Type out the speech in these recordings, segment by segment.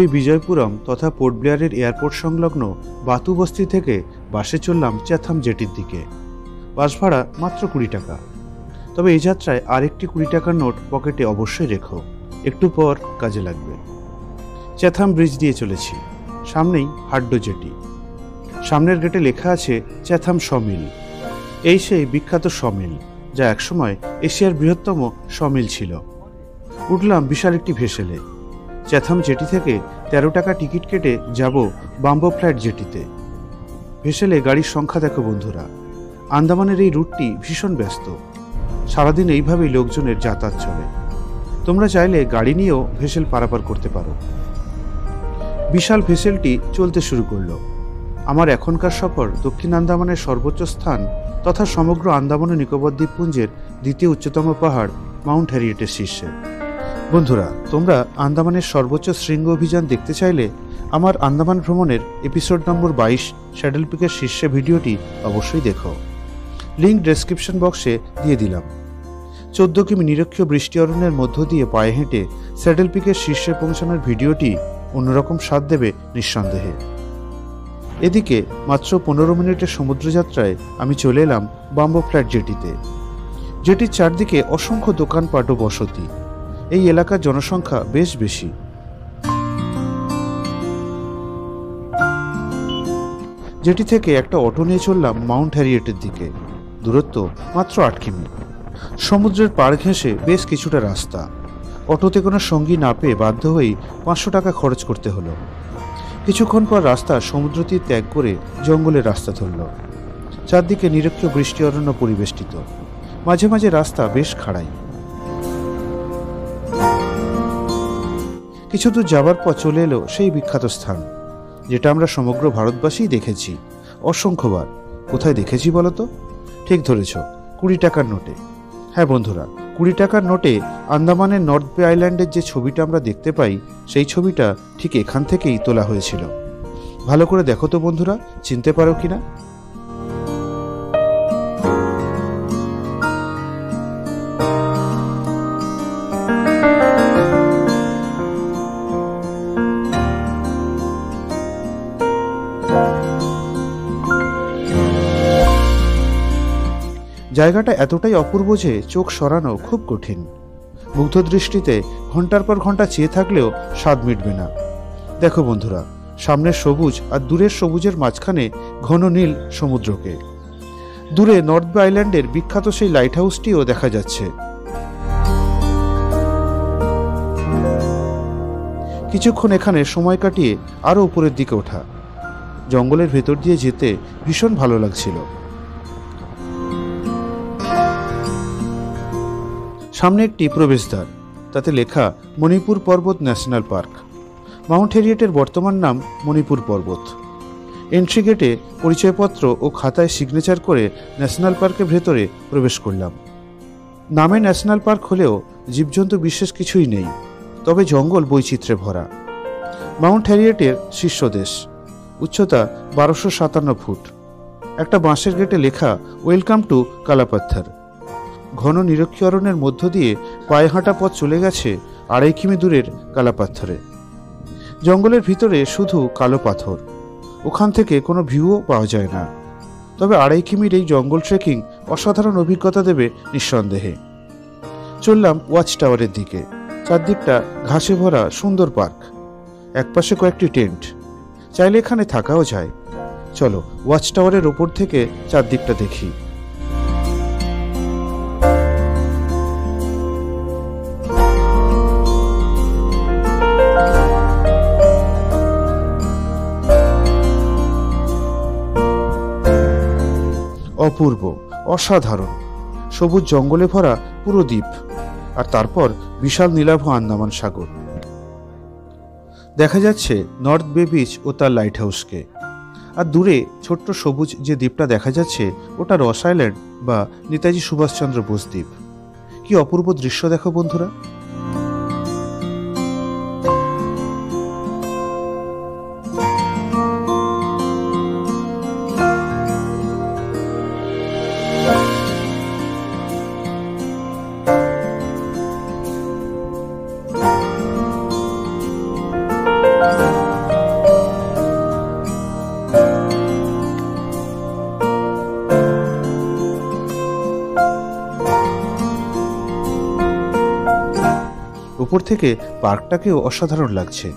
শ্রী বিজয়পুরম তথা port ব্লেয়ারের airport সংলগ্ন বাতু বস্তি থেকে বাসে চললাম চ্যাথাম জেটির দিকে। বাস ভাড়া মাত্র 20 টাকা। তবে এই যাত্রায় আরেকটি 20 টাকার নোট পকেটে অবশ্যই রেখো, একটু পর কাজে লাগবে। চ্যাথাম ব্রিজ দিয়ে চলেছি, সামনেই হাড্ডো জেটি। সামনের গেটে লেখা আছে চ্যাথাম সমিল। এই সেই বিখ্যাত সমিল, যা একসময় এশিয়ার বৃহত্তম সমিল ছিল। উঠলাম বিশাল একটি ভেসেলে। চ্যাথাম জেটি থেকে 13 টাকা টিকিট কেটে যাব বাম্বো ফ্ল্যাট জেটিতে। ভেসেলে গাড়ির সংখ্যা দেখো বন্ধুরা। আন্দামানের এই রুটটি ভীষণ ব্যস্ত, সারাদিন এইভাবেই লোকজনের যাতায়াত চলে। তোমরা চাইলে গাড়ি নিয়েও ভেসেল পারাপার করতে পারো। বিশাল ভেসেলটি চলতে শুরু করলো। আমার এখনকার সফর দক্ষিণ আন্দামানের সর্বোচ্চ স্থান তথা সমগ্র আন্দামান ও নিকোবর দ্বীপপুঞ্জের দ্বিতীয় উচ্চতম পাহাড় মাউন্ট হ্যারিয়েটের শীর্ষে। বন্ধুরা, তোমরা আন্দামানের সর্বোচ্চ শৃঙ্গ অভিযান দেখতে চাইলে আমার আন্দামান ভ্রমণের এপিসোড নম্বর 22 স্যাডেল পিকের শীর্ষে ভিডিওটি অবশ্যই দেখো। লিঙ্ক ডেসক্রিপশন বক্সে দিয়ে দিলাম। 14 কিমি নিরক্ষীয় বৃষ্টি অরণ্যের মধ্য দিয়ে পায়ে হেঁটে স্যাডেল পিকের শীর্ষে পৌঁছানোর ভিডিওটি অন্যরকম স্বাদ দেবে নিঃসন্দেহে। এদিকে মাত্র 15 মিনিটের সমুদ্রযাত্রায় আমি চলে এলাম বাম্বো ফ্ল্যাট জেটিতে। জেটির চারদিকে অসংখ্য দোকানপাট ও বসতি। এই এলাকার জনসংখ্যা বেশ বেশি। জেটি থেকে একটা অটো নিয়ে চললাম মাউন্ট হ্যারিয়েটের দিকে। দূরত্ব মাত্র 8 কিমি। সমুদ্রের পাড় ঘেঁষে বেশ কিছুটা রাস্তা। অটোতে কোনো সঙ্গী না পেয়ে বাধ্য হয়েই 500 টাকা খরচ করতে হলো। কিছুক্ষণ পর রাস্তা সমুদ্র তীর ত্যাগ করে জঙ্গলের রাস্তা ধরল। চারদিকে নিরক্ষীয় বৃষ্টি অরণ্য পরিবেষ্টিত। মাঝে মাঝে রাস্তা বেশ খাড়াই। কিছু দূর যাবার পর চলে এলো সেই বিখ্যাত স্থান, যেটা আমরা সমগ্র ভারতবাসী দেখেছি অসংখ্যবার। কোথায় দেখেছি বলতো? ঠিক ধরেছ, 20 টাকার নোটে। হ্যাঁ বন্ধুরা, 20 টাকার নোটে আন্দামানের নর্থ বে আইল্যান্ডের যে ছবিটা আমরা দেখতে পাই, সেই ছবিটা ঠিক এখান থেকেই তোলা হয়েছিল। ভালো করে দেখো তো বন্ধুরা, চিনতে পারো কিনা? জায়গাটা এতটাই অপূর্ব যে চোখ সরানো খুব কঠিন। মুগ্ধ দৃষ্টিতে ঘন্টার পর ঘন্টা চেয়ে থাকলেও স্বাদ মিটবে না। দেখো বন্ধুরা, সামনের সবুজ আর দূরের সবুজের মাঝখানে ঘন নীল সমুদ্রকে। দূরে নর্থ বে আইল্যান্ডের বিখ্যাত সেই লাইট হাউসটিও দেখা যাচ্ছে। কিছুক্ষণ এখানে সময় কাটিয়ে আরো উপরের দিকে ওঠা। জঙ্গলের ভেতর দিয়ে যেতে ভীষণ ভালো লাগছিল। সামনে একটি প্রবেশদ্বার, তাতে লেখা মণিপুর পর্বত ন্যাশনাল পার্ক। মাউন্ট হ্যারিয়েটের বর্তমান নাম মণিপুর পর্বত। এন্ট্রি গেটে পরিচয়পত্র ও খাতায় সিগনেচার করে ন্যাশনাল পার্কের ভেতরে প্রবেশ করলাম। নামে ন্যাশনাল পার্ক হলেও জীবজন্তু বিশেষ কিছুই নেই, তবে জঙ্গল বৈচিত্র্যে ভরা। মাউন্ট হ্যারিয়েটের শীর্ষদেশ, উচ্চতা 1257 ফুট। একটা বাঁশের গেটে লেখা ওয়েলকাম টু কালাপাত্থর। ঘন নিরক্ষীয় অরণ্যের মধ্য দিয়ে পায়ে হাঁটা পথ চলে গেছে 2.5 কিমি দূরের কালাপাত্থরে। জঙ্গলের ভিতরে শুধু কালো পাথর, ওখান থেকে কোনো ভিউও পাওয়া যায় না। তবে 2.5 কিমির এই জঙ্গল ট্রেকিং অসাধারণ অভিজ্ঞতা দেবে নিঃসন্দেহে। চললাম ওয়াচ টাওয়ারের দিকে। চারদিকটা ঘাসে ভরা সুন্দর পার্ক, একপাশে কয়েকটি টেন্ট। চাইলে এখানে থাকাও যায়। চলো ওয়াচ টাওয়ারের ওপর থেকে চারদিকটা দেখি। অপূর্ব, অসাধারণ, সবুজ জঙ্গলে ভরা পুরো দ্বীপ, আর তারপর বিশাল নীলাভ আন্দামান সাগর। দেখা যাচ্ছে নর্থ বে বিচ ও তার লাইট হাউসকে। আর দূরে ছোট্ট সবুজ যে দ্বীপটা দেখা যাচ্ছে, ওটা রস আইল্যান্ড বা নেতাজি সুভাষচন্দ্র বোস দ্বীপ। কি অপূর্ব দৃশ্য দেখো বন্ধুরা। ওপর থেকে পার্কটাকেও অসাধারণ লাগছে।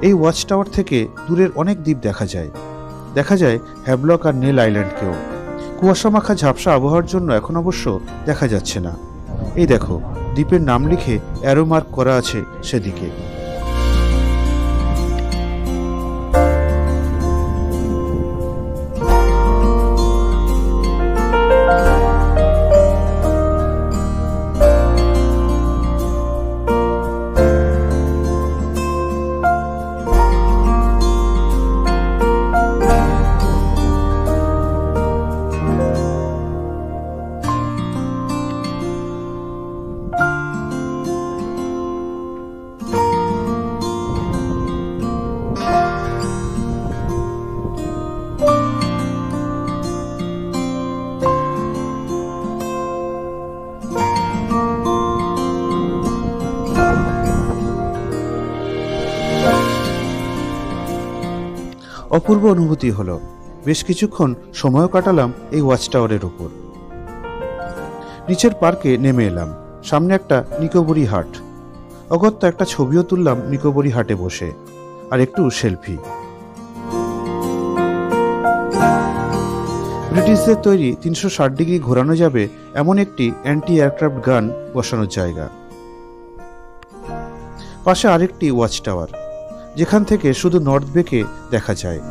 এই ওয়াচ টাওয়ার থেকে দূরের অনেক দ্বীপ দেখা যায় হ্যাভলক আর নেল আইল্যান্ডকেও। কুয়াশা মাখা ঝাপসা আবহাওয়ার জন্য এখন অবশ্য দেখা যাচ্ছে না। এই দেখো, দ্বীপের নাম লিখে অ্যারো মার্ক করা আছে সেদিকে। অপূর্ব অনুভূতি হলো। বেশ কিছুক্ষণ সময়ও কাটালাম এই ওয়াচ টাওয়ারের উপর। নিচের পার্কে নেমে এলাম। সামনে একটা নিকোবরি হাট। অগত্যা একটা ছবিও তুললাম নিকোবরি হাটে বসে, আর একটু সেলফি। ব্রিটিশদের তৈরি 360 ডিগ্রি ঘোরানো যাবে এমন একটি অ্যান্টি এয়ারক্রাফট গান বসানোর জায়গা। পাশে আরেকটি ওয়াচ টাওয়ার, যেখান থেকে শুধু নর্থ বেকে দেখা যায়।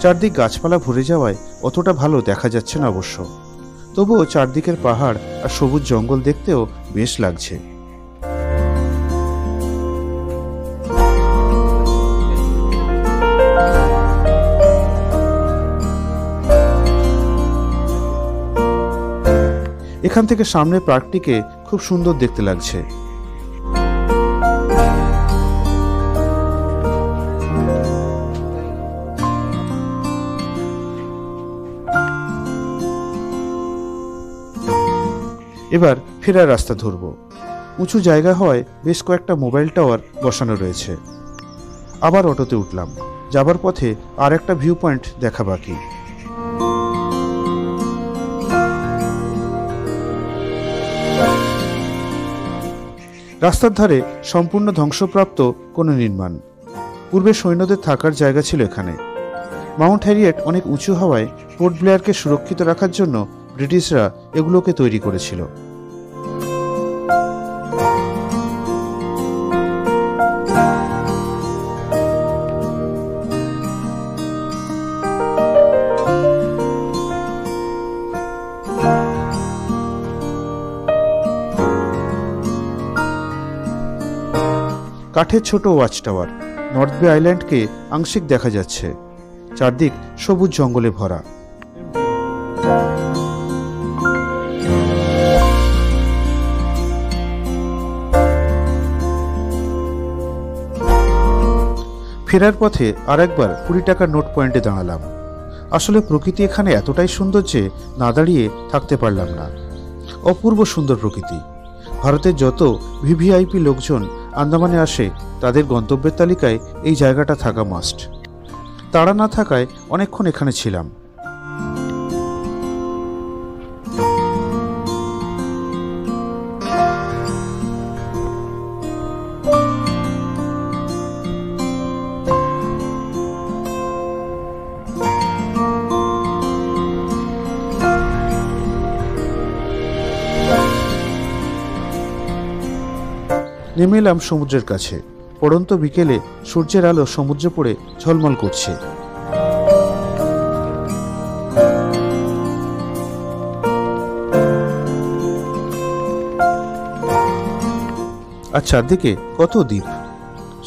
চারদিক গাছপালা ভরে যাওয়ায় অতটা ভালো দেখা যাচ্ছে না অবশ্য, তবুও চারদিকের পাহাড় আর সবুজ জঙ্গল দেখতেও বেশ লাগছে। এখান থেকে সামনে পার্কটিকে খুব সুন্দর দেখতে লাগছে। এবার ফেরার রাস্তা ধরব। উঁচু জায়গা হওয়ায় বেশ কয়েকটা মোবাইল টাওয়ার বসানো রয়েছে। আবার অটোতে উঠলাম। যাবার পথে আর একটা ভিউ পয়েন্ট দেখা বাকি। রাস্তার ধারে সম্পূর্ণ ধ্বংসপ্রাপ্ত কোনো নির্মাণ। পূর্বে সৈন্যদের থাকার জায়গা ছিল এখানে। মাউন্ট হ্যারিয়েট অনেক উঁচু হওয়ায় পোর্ট ব্লেয়ারকে সুরক্ষিত রাখার জন্য ব্রিটিশরা এগুলোকে তৈরি করেছিল। কাঠের ছোট ওয়াচ টাওয়ার। নর্থ বে আইল্যান্ডকে আংশিক দেখা যাচ্ছে। চারদিক সবুজ জঙ্গলে ভরা। ফেরার পথে আরেকবার 20 টাকার নোট পয়েন্টে দাঁড়ালাম। আসলে প্রকৃতি এখানে এতটাই সুন্দর যে না দাঁড়িয়ে থাকতে পারলাম না। অপূর্ব সুন্দর প্রকৃতি। ভারতের যত ভিভিআইপি লোকজন আন্দামানে আসে তাদের গন্তব্যের তালিকায় এই জায়গাটা থাকা মাস্ট। তাড়া না থাকায় অনেকক্ষণ এখানে ছিলাম। নেমে এলাম সমুদ্রের কাছে। পড়ন্ত বিকেলে সূর্যের আলো সমুদ্রে পড়ে ঝলমল করছে। আর চারদিকে কত দ্বীপ।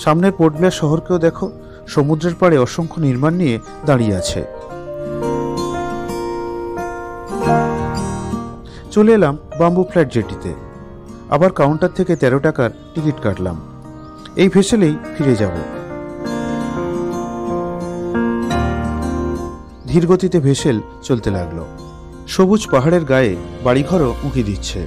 সামনের পোর্ট ব্লেয়ার শহরকেও দেখো, সমুদ্রের পাড়ে অসংখ্য নির্মাণ নিয়ে দাঁড়িয়ে আছে। চলে এলাম বাম্বু ফ্ল্যাট জেটিতে। আবার কাউন্টার থেকে 13 টাকার টিকিট কাটলাম। এই ভেসেলেই ফিরে যাব। ধীর গতিতে ভেসেল চলতে লাগলো। সবুজ পাহাড়ের গায়ে বাড়িঘরও উঁকি দিচ্ছে।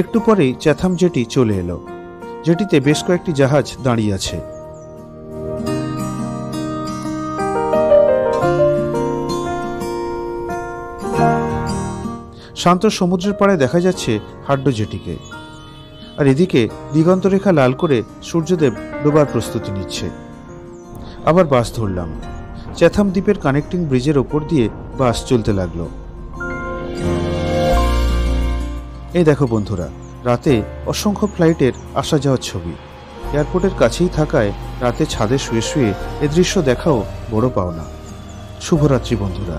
একটু পরেই চ্যাথাম জেটি চলে এলো। জেটিতে বেশ কয়েকটি জাহাজ দাঁড়িয়ে আছে। শান্ত সমুদ্রের পাড়ে দেখা যাচ্ছে হাড্ডো জেটিকে, আর এদিকে দিগন্তরেখা লাল করে সূর্যদেব ডোবার প্রস্তুতি নিচ্ছে। আবার বাস ধরলাম। চ্যাথাম দ্বীপের কানেক্টিং ব্রিজের ওপর দিয়ে বাস চলতে লাগলো। এই দেখো বন্ধুরা, রাতে অসংখ্য ফ্লাইটের আসা যাওয়ার ছবি। এয়ারপোর্টের কাছেই থাকায় রাতে ছাদে শুয়ে শুয়ে এ দৃশ্য দেখাও বড় পাওনা। শুভরাত্রি বন্ধুরা।